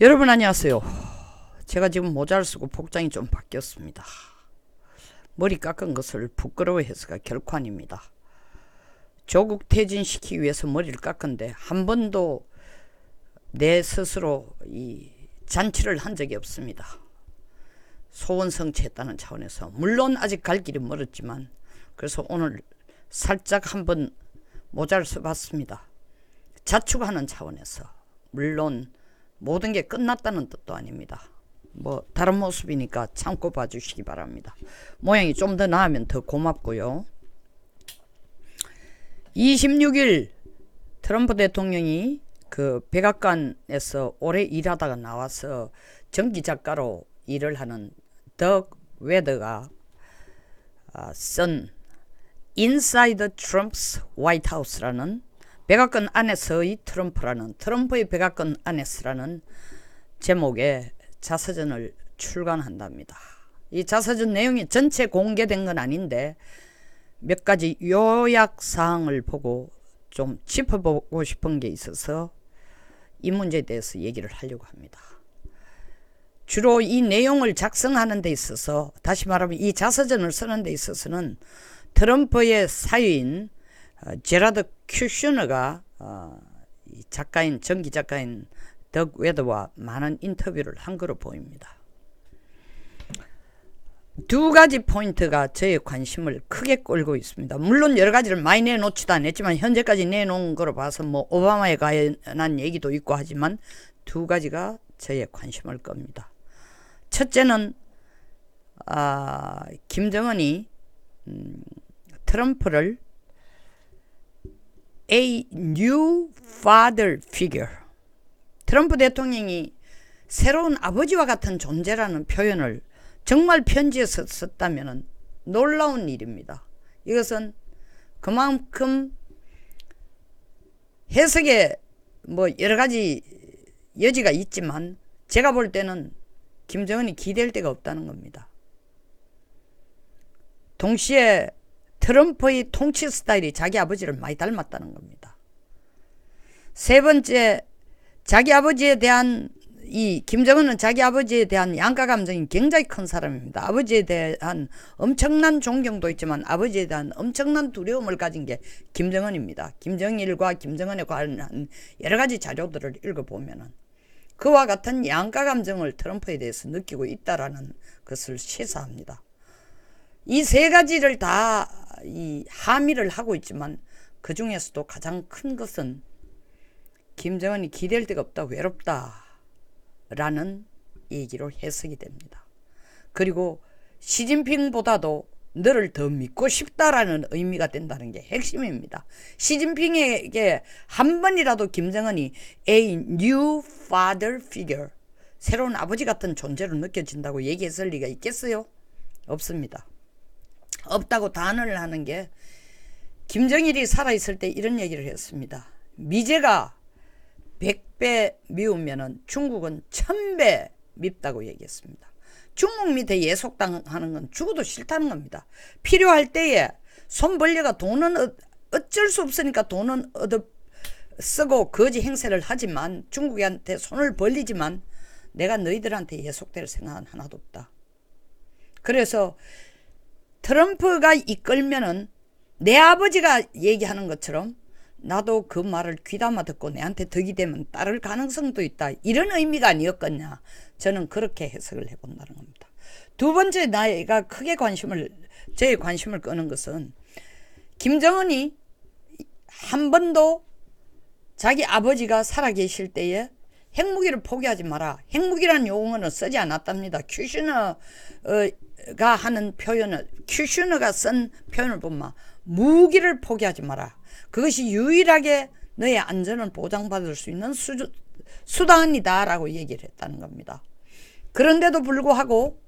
여러분 안녕하세요. 제가 지금 모자를 쓰고 복장이 좀 바뀌었습니다. 머리 깎은 것을 부끄러워해서가 결코 아닙니다. 조국 퇴진시키기 위해서 머리를 깎은데 한 번도 내 스스로 이 잔치를 한 적이 없습니다. 소원 성취했다는 차원에서 물론 아직 갈 길이 멀었지만 그래서 오늘 살짝 한번 모자를 써봤습니다. 자축하는 차원에서 물론 모든 게 끝났다는 뜻도 아닙니다. 뭐 다른 모습이니까 참고 봐주시기 바랍니다. 모양이 좀 더 나으면 더 고맙고요. 26일 트럼프 대통령이 그 백악관에서 오래 일하다가 나와서 전기작가로 일을 하는 덕 웨더가 쓴 Inside Trump's White House라는 백악관 안에서의 트럼프라는 트럼프의 백악관 안에서라는 제목의 자서전을 출간한답니다. 이 자서전 내용이 전체 공개된 건 아닌데 몇 가지 요약 사항을 보고 좀 짚어보고 싶은 게 있어서 이 문제에 대해서 얘기를 하려고 합니다. 주로 이 내용을 작성하는 데 있어서 다시 말하면 이 자서전을 쓰는 데 있어서는 트럼프의 사위인 제라드 큐셔너가 작가인 전기작가인 덕 웨더와 많은 인터뷰를 한 거로 보입니다. 두 가지 포인트가 저의 관심을 크게 끌고 있습니다. 물론 여러 가지를 많이 내놓지도 않았지만 현재까지 내놓은 거로 봐서 뭐 오바마에 관한 얘기도 있고 하지만 두 가지가 저의 관심을 끕니다. 첫째는 김정은이 트럼프를 A new father figure, 트럼프 대통령이 새로운 아버지와 같은 존재라는 표현을 정말 편지에서 썼다면 놀라운 일입니다. 이것은 그만큼 해석에 뭐 여러 가지 여지가 있지만 제가 볼 때는 김정은이 기댈 데가 없다는 겁니다. 동시에 트럼프의 통치 스타일이 자기 아버지를 많이 닮았다는 겁니다. 세 번째, 자기 아버지에 대한 김정은은 자기 아버지에 대한 양가 감정이 굉장히 큰 사람입니다. 아버지에 대한 엄청난 존경도 있지만 아버지에 대한 엄청난 두려움을 가진 게 김정은입니다. 김정일과 김정은에 관한 여러 가지 자료들을 읽어보면은 그와 같은 양가 감정을 트럼프에 대해서 느끼고 있다라는 것을 시사합니다. 이 세 가지를 다 함의를 하고 있지만 그 중에서도 가장 큰 것은 김정은이 기댈 데가 없다, 외롭다라는 얘기로 해석이 됩니다. 그리고 시진핑보다도 너를 더 믿고 싶다라는 의미가 된다는 게 핵심입니다. 시진핑에게 한 번이라도 김정은이 A new father figure, 새로운 아버지 같은 존재로 느껴진다고 얘기했을 리가 있겠어요? 없습니다. 없다고 단언을 하는 게 김정일이 살아있을 때 이런 얘기를 했습니다. 미제가 100배 미우면 중국은 1000배 밉다고 얘기했습니다. 중국 밑에 예속당하는 건 죽어도 싫다는 겁니다. 필요할 때에 손 벌려가 돈은 어쩔 수 없으니까 돈은 쓰고 거지 행세를 하지만 중국한테 손을 벌리지만 내가 너희들한테 예속될 생각은 하나도 없다. 그래서 트럼프가 이끌면은 내 아버지가 얘기하는 것처럼 나도 그 말을 귀담아 듣고 내한테 덕이 되면 따를 가능성도 있다. 이런 의미가 아니었겠냐. 저는 그렇게 해석을 해본다는 겁니다. 두 번째 나이가 크게 저의 관심을 끄는 것은 김정은이 한 번도 자기 아버지가 살아계실 때에 핵무기를 포기하지 마라. 핵무기라는 용어는 쓰지 않았답니다. 큐셔너가 하는 표현을, 큐셔너가 쓴 표현을 보면 무기를 포기하지 마라. 그것이 유일하게 너의 안전을 보장받을 수 있는 수단이다 라고 얘기를 했다는 겁니다. 그런데도 불구하고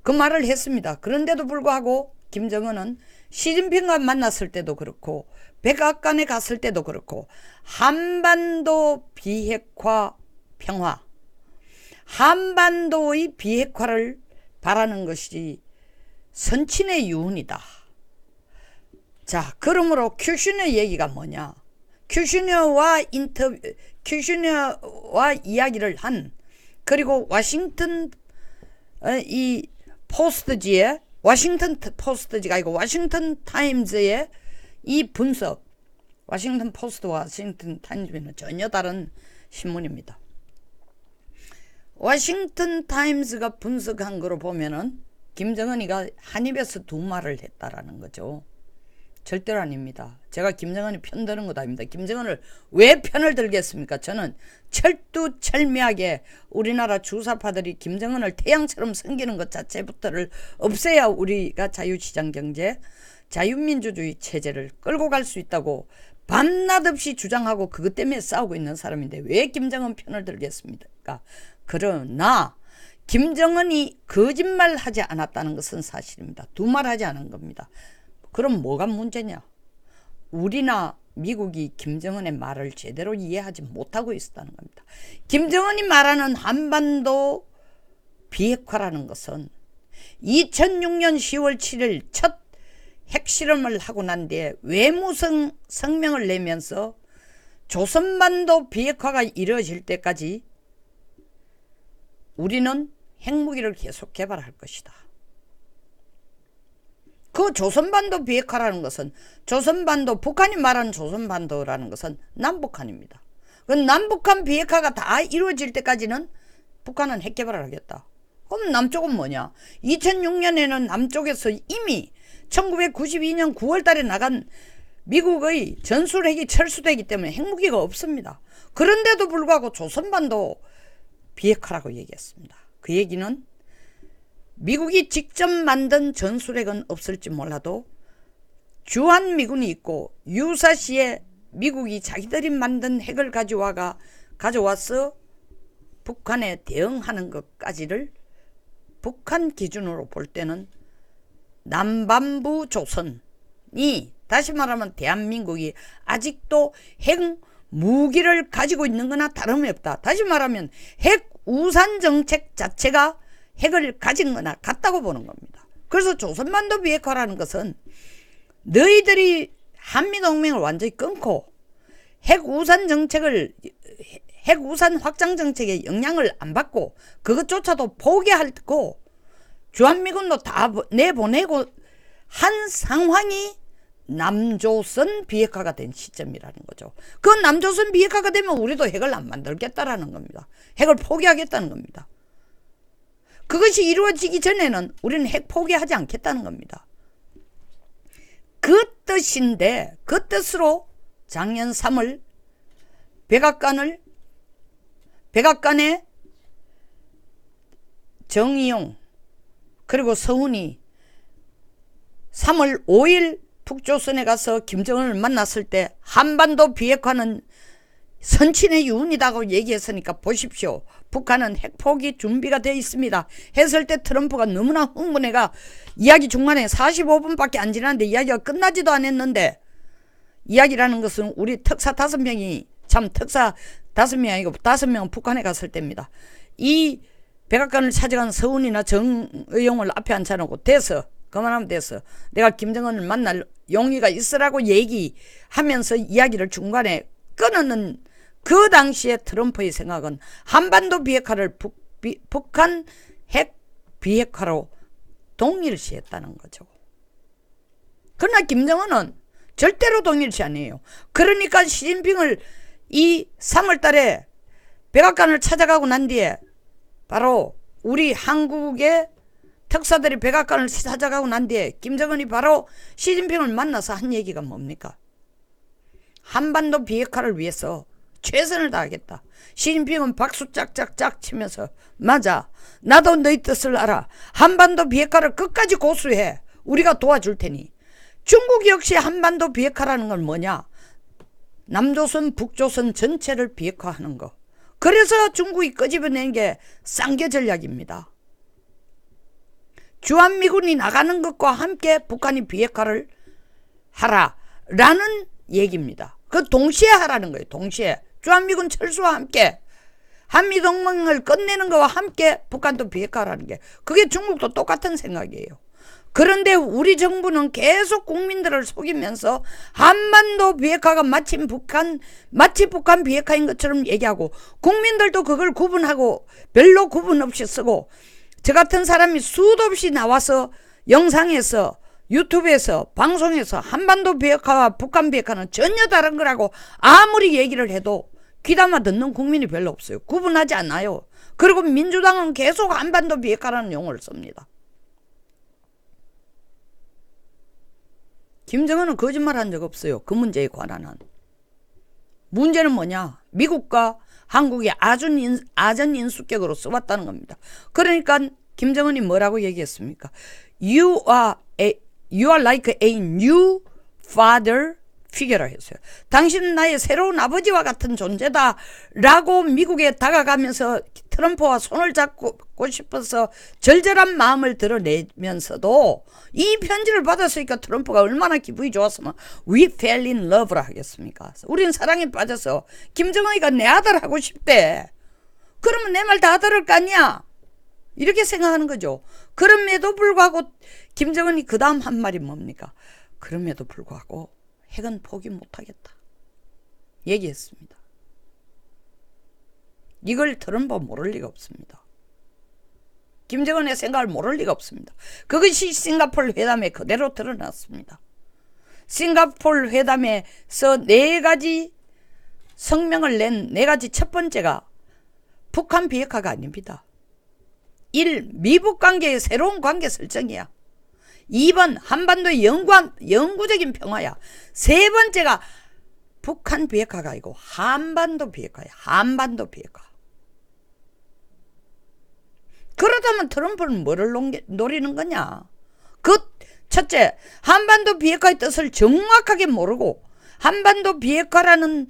그 말을 했습니다. 그런데도 불구하고 김정은은 시진핑과 만났을 때도 그렇고 백악관에 갔을 때도 그렇고 한반도 비핵화 평화, 한반도의 비핵화를 바라는 것이 선친의 유언이다. 자, 그러므로 큐슈너 얘기가 뭐냐? 큐슈너와 이야기를 한 그리고 워싱턴 이 포스트지에 워싱턴 포스트지가 아니고 워싱턴 타임즈의 이 분석, 워싱턴 포스트와 워싱턴 타임즈는 전혀 다른 신문입니다. 워싱턴 타임즈가 분석한 거로 보면은 김정은이가 한 입에서 두 말을 했다라는 거죠. 절대로 아닙니다. 제가 김정은이 편드는 것도 아닙니다. 김정은을 왜 편을 들겠습니까? 저는 철두철미하게 우리나라 주사파들이 김정은을 태양처럼 섬기는 것 자체부터를 없애야 우리가 자유시장 경제, 자유민주주의 체제를 끌고 갈 수 있다고 밤낮 없이 주장하고 그것 때문에 싸우고 있는 사람인데 왜 김정은 편을 들겠습니까? 그러나 김정은이 거짓말하지 않았다는 것은 사실입니다. 두 말 하지 않은 겁니다. 그럼 뭐가 문제냐? 우리나 미국이 김정은의 말을 제대로 이해하지 못하고 있었다는 겁니다. 김정은이 말하는 한반도 비핵화라는 것은 2006년 10월 7일 첫 핵실험을 하고 난 뒤에 외무성 성명을 내면서 조선반도 비핵화가 이루어질 때까지 우리는 핵무기를 계속 개발할 것이다. 그 조선반도 비핵화라는 것은 조선반도, 북한이 말하는 조선반도라는 것은 남북한입니다. 그 남북한 비핵화가 다 이루어질 때까지는 북한은 핵 개발을 하겠다. 그럼 남쪽은 뭐냐? 2006년에는 남쪽에서 이미 1992년 9월 달에 나간 미국의 전술핵이 철수되기 때문에 핵무기가 없습니다. 그런데도 불구하고 조선반도 비핵화라고 얘기했습니다. 그 얘기는 미국이 직접 만든 전술핵은 없을지 몰라도 주한미군이 있고 유사시에 미국이 자기들이 만든 핵을 가져와서 북한에 대응하는 것까지를 북한 기준으로 볼 때는 남반부 조선이, 다시 말하면 대한민국이 아직도 핵 무기를 가지고 있는 거나 다름이 없다. 다시 말하면 핵 우산 정책 자체가 핵을 가진 거나 같다고 보는 겁니다. 그래서 조선반도 비핵화라는 것은 너희들이 한미동맹을 완전히 끊고 핵우산 확장 정책에 영향을 안 받고 그것조차도 포기하고 주한미군도 다 내보내고 한 상황이 남조선 비핵화가 된 시점이라는 거죠. 그 남조선 비핵화가 되면 우리도 핵을 안 만들겠다라는 겁니다. 핵을 포기하겠다는 겁니다. 그것이 이루어지기 전에는 우리는 핵 포기하지 않겠다는 겁니다. 그 뜻인데 그 뜻으로 작년 3월 백악관에 정의용 그리고 서훈이 3월 5일 북조선에 가서 김정은을 만났을 때 한반도 비핵화는 선친의 유운이라고 얘기했으니까 보십시오. 북한은 핵포기 준비가 되어 있습니다. 했을 때 트럼프가 너무나 흥분해가 이야기 중간에 45분밖에 안 지났는데 이야기가 끝나지도 않았는데, 이야기라는 것은 우리 특사 5명이, 참 특사 5명이 아니고 5명은 북한에 갔을 때입니다. 이 백악관을 찾아간 서훈이나 정의용을 앞에 앉혀놓고 됐어, 그만하면 됐어, 내가 김정은을 만날 용의가 있으라고 얘기하면서 이야기를 중간에 끊는 그 당시에 트럼프의 생각은 한반도 비핵화를 북한 핵 비핵화로 동일시했다는 거죠. 그러나 김정은은 절대로 동일시 아니에요. 그러니까 시진핑을 이 3월 달에 백악관을 찾아가고 난 뒤에 바로 우리 한국의 특사들이 백악관을 찾아가고 난 뒤에 김정은이 바로 시진핑을 만나서 한 얘기가 뭡니까? 한반도 비핵화를 위해서 최선을 다하겠다. 시진핑은 박수 짝짝짝 치면서 맞아, 나도 너희 뜻을 알아. 한반도 비핵화를 끝까지 고수해. 우리가 도와줄 테니. 중국 역시 한반도 비핵화라는 건 뭐냐? 남조선 북조선 전체를 비핵화하는 거. 그래서 중국이 끄집어낸 게 쌍계 전략입니다. 주한미군이 나가는 것과 함께 북한이 비핵화를 하라라는 얘기입니다. 그 동시에 하라는 거예요. 동시에 주한미군 철수와 함께 한미동맹을 끝내는 것과 함께 북한도 비핵화라는 게, 그게 중국도 똑같은 생각이에요. 그런데 우리 정부는 계속 국민들을 속이면서 한반도 비핵화가 마치 북한 비핵화인 것처럼 얘기하고, 국민들도 그걸 구분하고 별로 구분 없이 쓰고, 저 같은 사람이 수도 없이 나와서 영상에서, 유튜브에서, 방송에서 한반도 비핵화와 북한 비핵화는 전혀 다른 거라고 아무리 얘기를 해도 귀담아 듣는 국민이 별로 없어요. 구분하지 않아요. 그리고 민주당은 계속 한반도 비핵화라는 용어를 씁니다. 김정은은 거짓말한 적 없어요. 그 문제에 관한. 문제는 뭐냐? 미국과 한국이 아전 인수격으로 써왔다는 겁니다. 그러니까 김정은이 뭐라고 얘기했습니까? You are like a new father figure라 했어요. 당신은 나의 새로운 아버지와 같은 존재다 라고 미국에 다가가면서 트럼프와 손을 잡고 싶어서 절절한 마음을 드러내면서도 이 편지를 받았으니까 트럼프가 얼마나 기분이 좋았으면 We fell in love라 하겠습니까? 우린 사랑에 빠져서 김정은이가 내 아들 하고 싶대. 그러면 내 말 다 들을 거 아니야? 이렇게 생각하는 거죠. 그럼에도 불구하고 김정은이 그 다음 한 말이 뭡니까? 그럼에도 불구하고 핵은 포기 못하겠다 얘기했습니다. 이걸 트럼프 모를 리가 없습니다. 김정은의 생각을 모를 리가 없습니다. 그것이 싱가포르 회담에 그대로 드러났습니다. 싱가포르 회담에서 4가지 성명을 낸 4가지 첫 번째가 북한 비핵화가 아닙니다. 1. 미북 관계의 새로운 관계 설정이야. 2번 한반도의 영구적인 평화야. 3번째가 북한 비핵화가 아니고 한반도 비핵화야. 한반도 비핵화. 그렇다면 트럼프는 뭐를 노리는 거냐? 첫째, 한반도 비핵화의 뜻을 정확하게 모르고 한반도 비핵화라는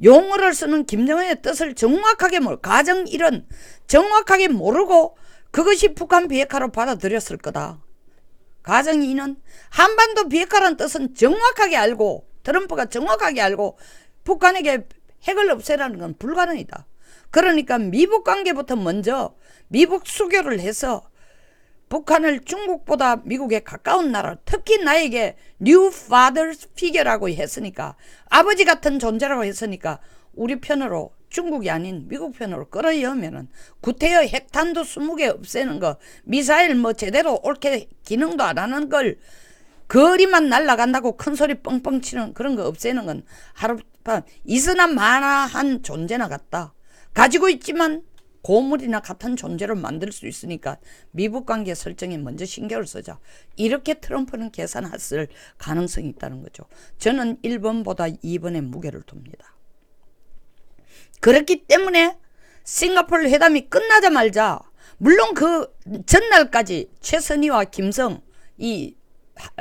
용어를 쓰는 김정은의 뜻을 정확하게 가정 1은 정확하게 모르고 그것이 북한 비핵화로 받아들였을 거다. 가정 2는 한반도 비핵화라는 뜻은 정확하게 알고, 트럼프가 정확하게 알고 북한에게 핵을 없애라는 건 불가능이다. 그러니까 미북 관계부터 먼저 미북 수교를 해서 북한을 중국보다 미국에 가까운 나라, 특히 나에게 New Father Figure라고 했으니까, 아버지 같은 존재라고 했으니까 우리 편으로, 중국이 아닌 미국 편으로 끌어여면은 구태여 핵탄두 20개 없애는 거, 미사일 제대로 옳게 기능도 안 하는 걸 거리만 날아간다고 큰 소리 뻥뻥 치는 그런 거 없애는 건 하룻밤 있으나 마나한 존재나 같다. 가지고 있지만 고물이나 같은 존재로 만들 수 있으니까 미북 관계 설정에 먼저 신경을 쓰자. 이렇게 트럼프는 계산했을 가능성이 있다는 거죠. 저는 1번보다 2번에 무게를 둡니다. 그렇기 때문에 싱가포르 회담이 끝나자마자, 물론 그 전날까지 최선희와 김성, 이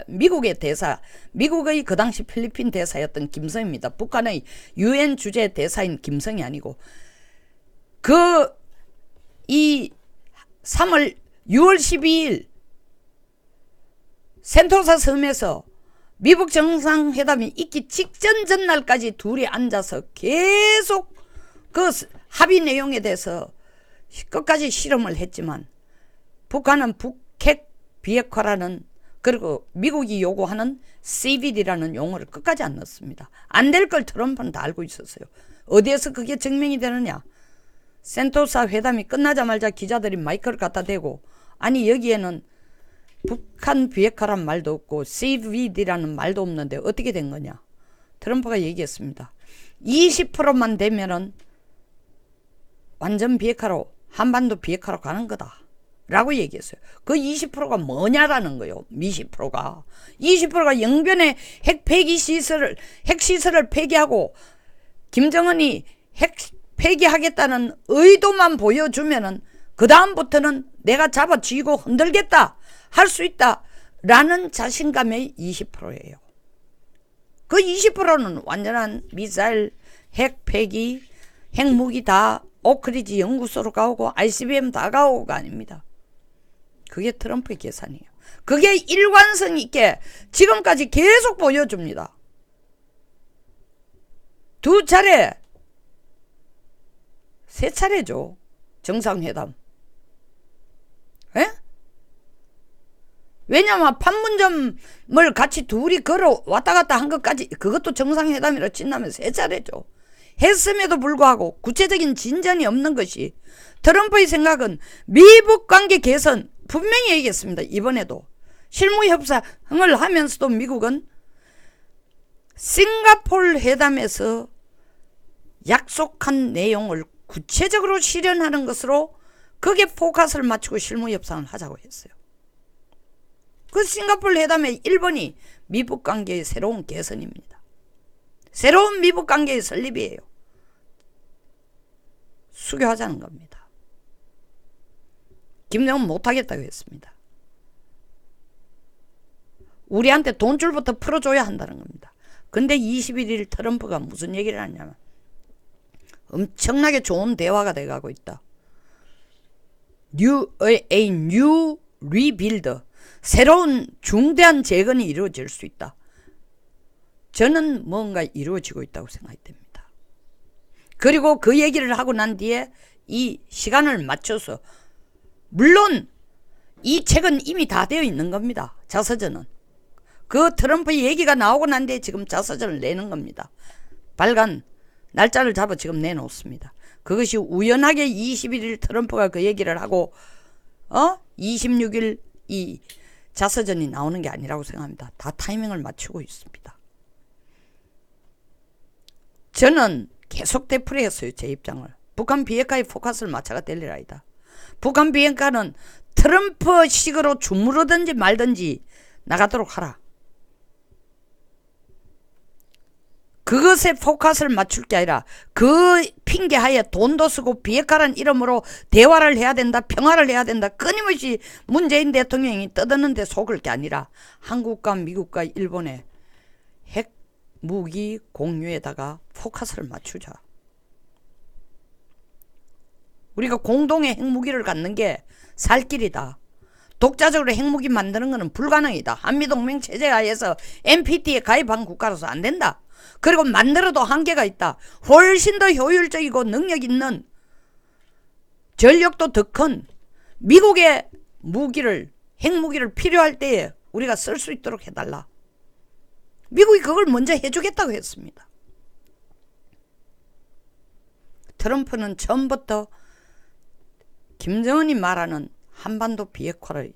미국의 대사, 미국의 그 당시 필리핀 대사였던 김성입니다. 북한의 UN 주재 대사인 김성이 아니고, 이 6월 12일 센토사 섬에서 미북 정상회담이 있기 직전 전날까지 둘이 앉아서 계속 그 합의 내용에 대해서 끝까지 실험을 했지만, 북한은 북핵 비핵화라는, 그리고 미국이 요구하는 CVD라는 용어를 끝까지 안 넣었습니다. 안 될 걸 트럼프는 다 알고 있었어요. 어디에서 그게 증명이 되느냐? 센토사 회담이 끝나자마자 기자들이 마이크를 갖다 대고, 아니 여기에는 북한 비핵화란 말도 없고 CVD라는 말도 없는데 어떻게 된 거냐? 트럼프가 얘기했습니다. 20%만 되면은 완전 비핵화로, 한반도 비핵화로 가는 거다 라고 얘기했어요. 그 20%가 뭐냐라는 거예요. 20%가 영변의 핵시설을 폐기하고 김정은이 핵 폐기하겠다는 의도만 보여주면은 그 다음부터는 내가 잡아쥐고 흔들겠다, 할 수 있다 라는 자신감의 20%예요. 그 20%는 완전한 미사일, 핵 폐기, 핵무기 다 오크리지 연구소로 가오고 ICBM 다 가오고가 아닙니다. 그게 트럼프의 계산이에요. 그게 일관성 있게 지금까지 계속 보여줍니다. 2차례, 3차례죠. 정상회담. 에? 왜냐면 판문점을 같이 둘이 걸어 왔다 갔다 한 것까지 그것도 정상회담이라 친다면 세 차례죠. 했음에도 불구하고 구체적인 진전이 없는 것이 트럼프의 생각은 미북 관계 개선 분명히 얘기했습니다. 이번에도 실무 협상을 하면서도 미국은 싱가포르 회담에서 약속한 내용을 구체적으로 실현하는 것으로 거기에 포커스를 맞추고 실무 협상을 하자고 했어요. 그 싱가포르 회담의 1번이 미북 관계의 새로운 개선입니다. 새로운 미북 관계의 설립이에요. 수교하자는 겁니다. 김정은 못하겠다고 했습니다. 우리한테 돈줄부터 풀어줘야 한다는 겁니다. 근데 21일 트럼프가 무슨 얘기를 하냐면 엄청나게 좋은 대화가 돼가고 있다. A new rebuild. 새로운 중대한 재건이 이루어질 수 있다. 저는 뭔가 이루어지고 있다고 생각이 됩니다. 그리고 그 얘기를 하고 난 뒤에 이 시간을 맞춰서 물론 이 책은 이미 다 되어 있는 겁니다. 자서전은. 그 트럼프의 얘기가 나오고 난 뒤에 지금 자서전을 내는 겁니다. 발간 날짜를 잡아 지금 내놓습니다. 그것이 우연하게 21일 트럼프가 그 얘기를 하고 26일 이 자서전이 나오는 게 아니라고 생각합니다. 다 타이밍을 맞추고 있습니다. 저는 계속 되풀이했어요. 제 입장을. 북한 비핵화의 포커스를 맞춰가 될 일 아니다. 북한 비핵화는 트럼프식으로 주무르든지 말든지 나가도록 하라. 그것에 포커스를 맞출 게 아니라 그 핑계하에 돈도 쓰고 비핵화란 이름으로 대화를 해야 된다, 평화를 해야 된다, 끊임없이 문재인 대통령이 떠드는데 속을 게 아니라 한국과 미국과 일본의 핵 무기 공유에다가 포커스를 맞추자. 우리가 공동의 핵무기를 갖는 게 살 길이다. 독자적으로 핵무기 만드는 것은 불가능이다. 한미동맹 체제 하에서 NPT에 가입한 국가로서 안 된다. 그리고 만들어도 한계가 있다. 훨씬 더 효율적이고 능력 있는 전력도 더 큰 미국의 무기를 핵무기를 필요할 때에 우리가 쓸 수 있도록 해달라. 미국이 그걸 먼저 해주겠다고 했습니다. 트럼프는 처음부터 김정은이 말하는 한반도 비핵화의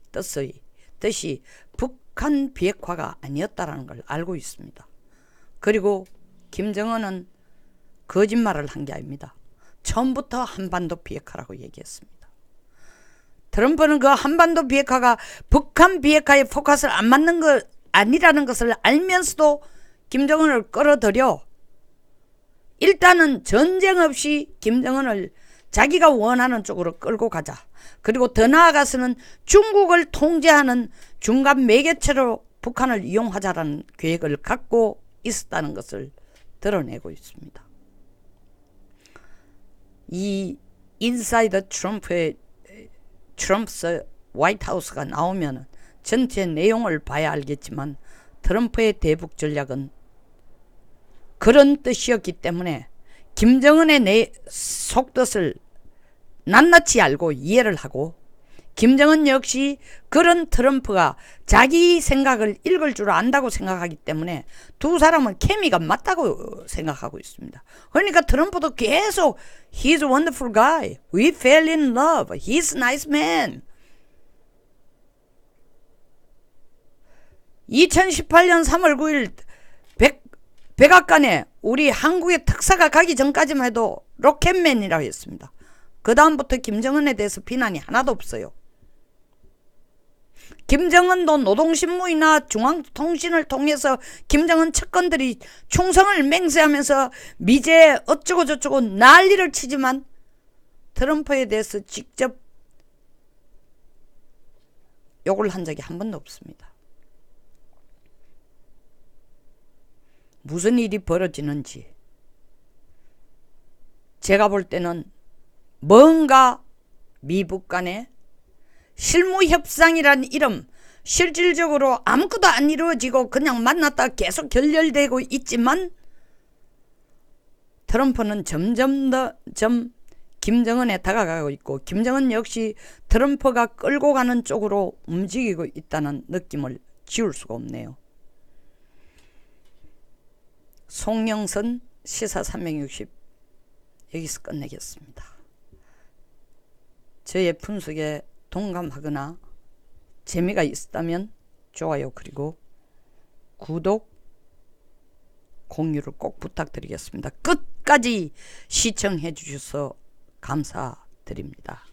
뜻이 북한 비핵화가 아니었다는 걸 알고 있습니다. 그리고 김정은은 거짓말을 한 게 아닙니다. 처음부터 한반도 비핵화라고 얘기했습니다. 트럼프는 그 한반도 비핵화가 북한 비핵화에 포커스를 안 맞는 것 아니라는 것을 알면서도 김정은을 끌어들여 일단은 전쟁 없이 김정은을 자기가 원하는 쪽으로 끌고 가자. 그리고 더 나아가서는 중국을 통제하는 중간 매개체로 북한을 이용하자라는 계획을 갖고 있었다는 것을 드러내고 있습니다. 이 인사이더 트럼프스 화이트하우스가 나오면 전체 내용을 봐야 알겠지만 트럼프의 대북 전략은 그런 뜻이었기 때문에 김정은의 속뜻을 낱낱이 알고 이해를 하고 김정은 역시 그런 트럼프가 자기 생각을 읽을 줄 안다고 생각하기 때문에 두 사람은 케미가 맞다고 생각하고 있습니다. 그러니까 트럼프도 계속 He's a wonderful guy. We fell in love. He's a nice man. 2018년 3월 9일 백악관에 우리 한국의 특사가 가기 전까지만 해도 로켓맨이라고 했습니다. 그 다음부터 김정은에 대해서 비난이 하나도 없어요. 김정은도 노동신문이나 중앙통신을 통해서 김정은 측근들이 충성을 맹세하면서 미제 어쩌고 저쩌고 난리를 치지만 트럼프에 대해서 직접 욕을 한 적이 한 번도 없습니다. 무슨 일이 벌어지는지 제가 볼 때는 뭔가 미북 간에 실무협상이란 이름 실질적으로 아무것도 안 이루어지고 그냥 만났다 계속 결렬되고 있지만 트럼프는 점점 김정은에 다가가고 있고 김정은 역시 트럼프가 끌고 가는 쪽으로 움직이고 있다는 느낌을 지울 수가 없네요. 송영선 시사 360 여기서 끝내겠습니다. 저의 분석에 동감하거나 재미가 있었다면 좋아요 그리고 구독 공유를 꼭 부탁드리겠습니다. 끝까지 시청해 주셔서 감사드립니다.